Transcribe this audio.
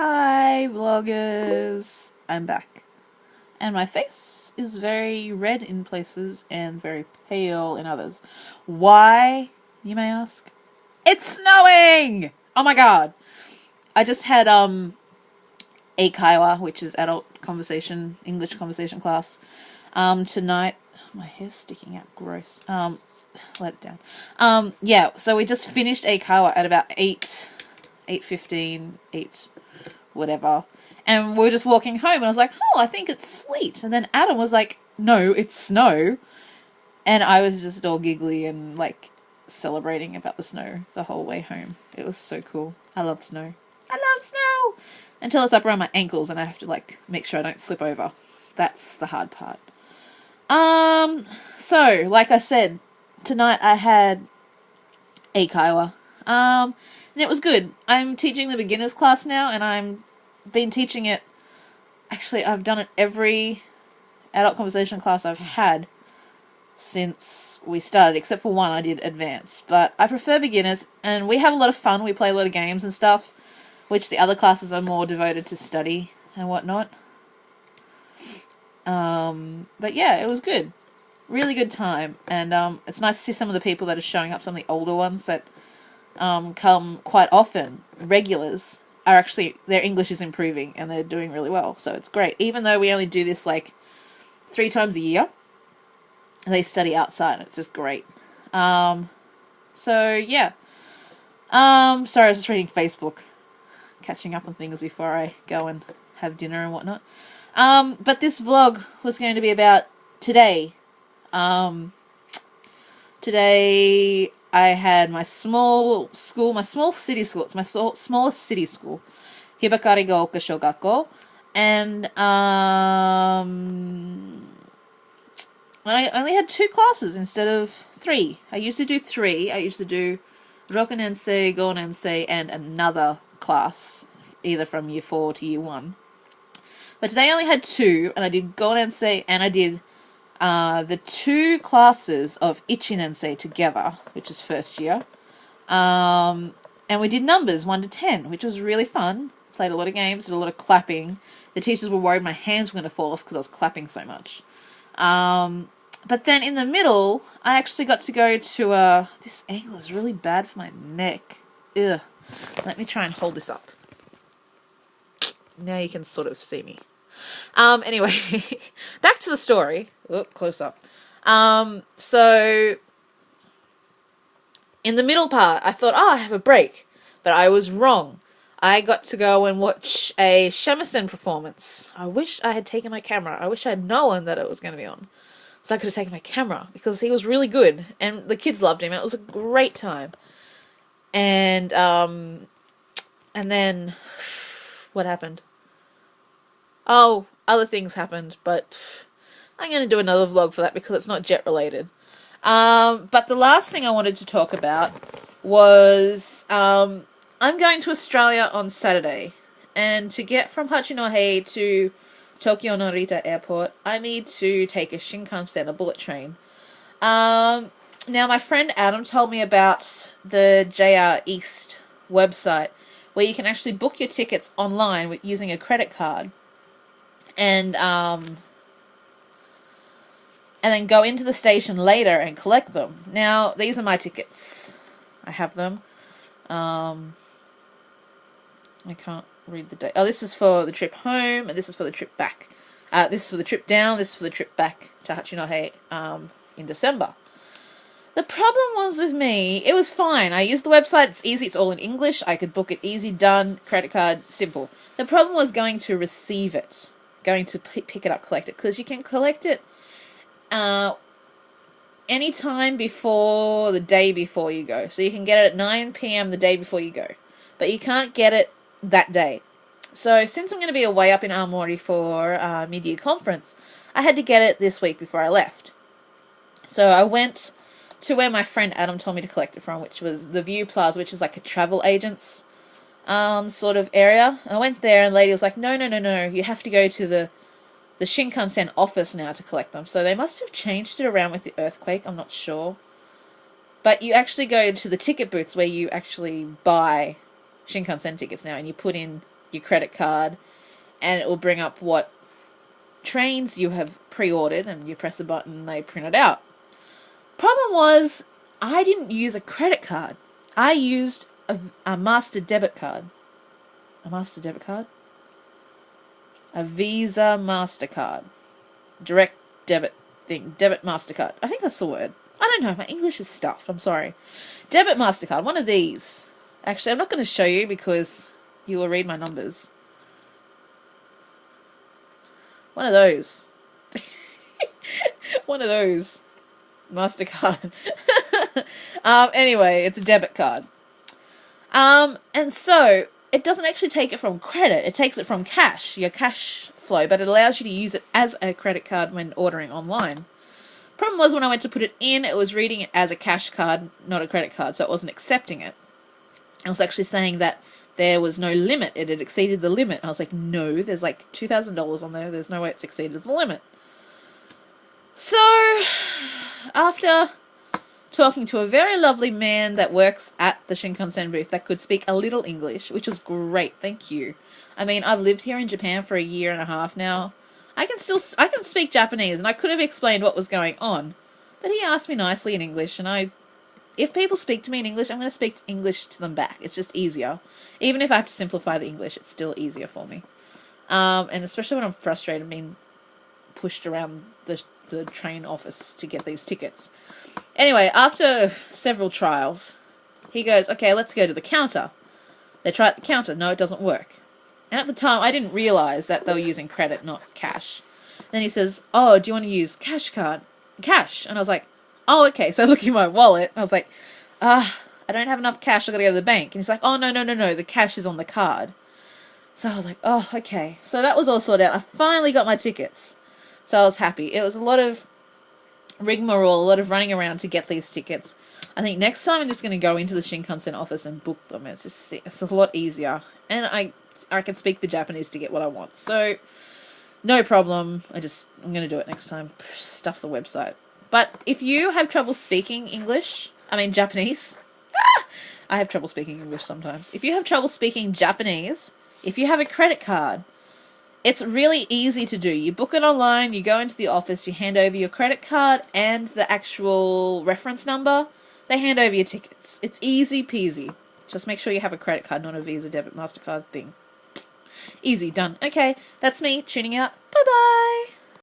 Hi, vloggers! I'm back. And my face is very red in places and very pale in others. Why, you may ask? It's snowing! Oh my god! I just had, Eikaiwa, which is adult conversation, English conversation class, tonight. My hair's sticking out, gross. Let it down. Yeah, so we just finished Eikaiwa at about 8:15, 8 whatever. And we were just walking home and I was like, oh, I think it's sleet. And then Adam was like, no, it's snow. And I was just all giggly and like celebrating about the snow the whole way home. It was so cool. I love snow. I love snow! Until it's up around my ankles and I have to like make sure I don't slip over. That's the hard part. So, like I said, tonight I had Eikaiwa. And it was good. I'm teaching the beginners class now and I'm been teaching it. Actually, I've done it every adult conversation class I've had since we started, except for one I did advanced. But I prefer beginners, and we have a lot of fun. We play a lot of games and stuff, which the other classes are more devoted to study and whatnot. But yeah, it was good. Really good time. And it's nice to see some of the people that are showing up, some of the older ones that come quite often, regulars, are actually, their English is improving and they're doing really well. So it's great. Even though we only do this like 3 times a year, they study outside and it's just great. So yeah. Sorry, I was just reading Facebook, catching up on things before I go and have dinner and whatnot. But this vlog was going to be about today. Today I had my small school, my small city school. It's my smallest city school, Hibakarigaoka Shogakko, and I only had 2 classes instead of 3. I used to do 3. I used to do Rokunensei, Gonensei, and another class, either from year 4 to year 1. But today I only had 2, and I did Gonensei and I did the 2 classes of Ichinensei together, which is first year. And we did numbers 1 to 10, which was really fun. Played a lot of games, did a lot of clapping. The teachers were worried my hands were going to fall off because I was clapping so much. But then in the middle, I actually got to go to this angle is really bad for my neck. Ugh. Let me try and hold this up. Now you can sort of see me. Anyway, back to the story. Oh, close up. So in the middle part, I thought, oh, I have a break. But I was wrong. I got to go and watch a Shamisen performance. I wish I had taken my camera. I wish I had known that it was going to be on. So I could have taken my camera, because he was really good. And the kids loved him. And it was a great time. And then, what happened? Oh, other things happened, but I'm going to do another vlog for that because it's not jet related. But the last thing I wanted to talk about was I'm going to Australia on Saturday, and to get from Hachinohe to Tokyo Narita Airport, I need to take a Shinkansen, a bullet train. Now, my friend Adam told me about the JR East website, where you can actually book your tickets online using a credit card. And then go into the station later and collect them. Now, these are my tickets. I have them. I can't read the date. Oh, this is for the trip home, and this is for the trip back. This is for the trip down, this is for the trip back to Hachinohe in December. The problem was with me, it was fine. I used the website, it's easy, it's all in English. I could book it easy, done, credit card, simple. The problem was going to receive it. Going to pick it up, collect it, because you can collect it any time before the day before you go. So you can get it at 9 p.m. the day before you go, but you can't get it that day. So since I'm going to be away up in Aomori for mid-year conference, I had to get it this week before I left. So I went to where my friend Adam told me to collect it from, which was the View Plaza, which is like a travel agent's sort of area. I went there and the lady was like, no, you have to go to the Shinkansen office now to collect them. So they must have changed it around with the earthquake, I'm not sure. But you actually go to the ticket booths where you actually buy Shinkansen tickets now, and you put in your credit card, and it will bring up what trains you have pre-ordered, and you press a button and they print it out. Problem was, I didn't use a credit card. I used a master debit card. A master debit card? A Visa MasterCard. Direct debit thing. Debit MasterCard. I think that's the word. I don't know. My English is stuffed. I'm sorry. Debit MasterCard. One of these. Actually, I'm not going to show you because you will read my numbers. One of those. One of those. MasterCard. Anyway, it's a debit card. And so it doesn't actually take it from credit. It takes it from cash, your cash flow, but it allows you to use it as a credit card when ordering online. Problem was, when I went to put it in, it was reading it as a cash card, not a credit card, so it wasn't accepting it. It was actually saying that there was no limit. It had exceeded the limit. I was like, no, there's like $2,000 on there. There's no way it's exceeded the limit. So, after talking to a very lovely man that works at the Shinkansen booth that could speak a little English, which was great, thank you. I mean, I've lived here in Japan for a year and a half now. I can speak Japanese, and I could have explained what was going on. But he asked me nicely in English, and if people speak to me in English, I'm going to speak English to them back. It's just easier. Even if I have to simplify the English, it's still easier for me. And especially when I'm frustrated being pushed around the train office to get these tickets. Anyway, after several trials, he goes, okay, let's go to the counter. They try at the counter. No, it doesn't work. And at the time, I didn't realise that they were using credit, not cash. Then he says, oh, do you want to use cash? And I was like, oh, okay. So I look in my wallet, and I was like, I don't have enough cash. I've got to go to the bank. And he's like, oh, no. The cash is on the card. So I was like, oh, okay. So that was all sorted out. I finally got my tickets. So I was happy. It was a lot of rigmarole, a lot of running around to get these tickets. I think next time I'm just going to go into the Shinkansen office and book them. It's a lot easier. And I can speak the Japanese to get what I want. So, no problem. I'm going to do it next time. Stuff the website. But if you have trouble speaking Japanese. I have trouble speaking English sometimes. If you have trouble speaking Japanese, if you have a credit card, it's really easy to do. You book it online, you go into the office, you hand over your credit card and the actual reference number. They hand over your tickets. It's easy peasy. Just make sure you have a credit card, not a Visa, debit, MasterCard thing. Easy, done. Okay, that's me tuning out. Bye-bye.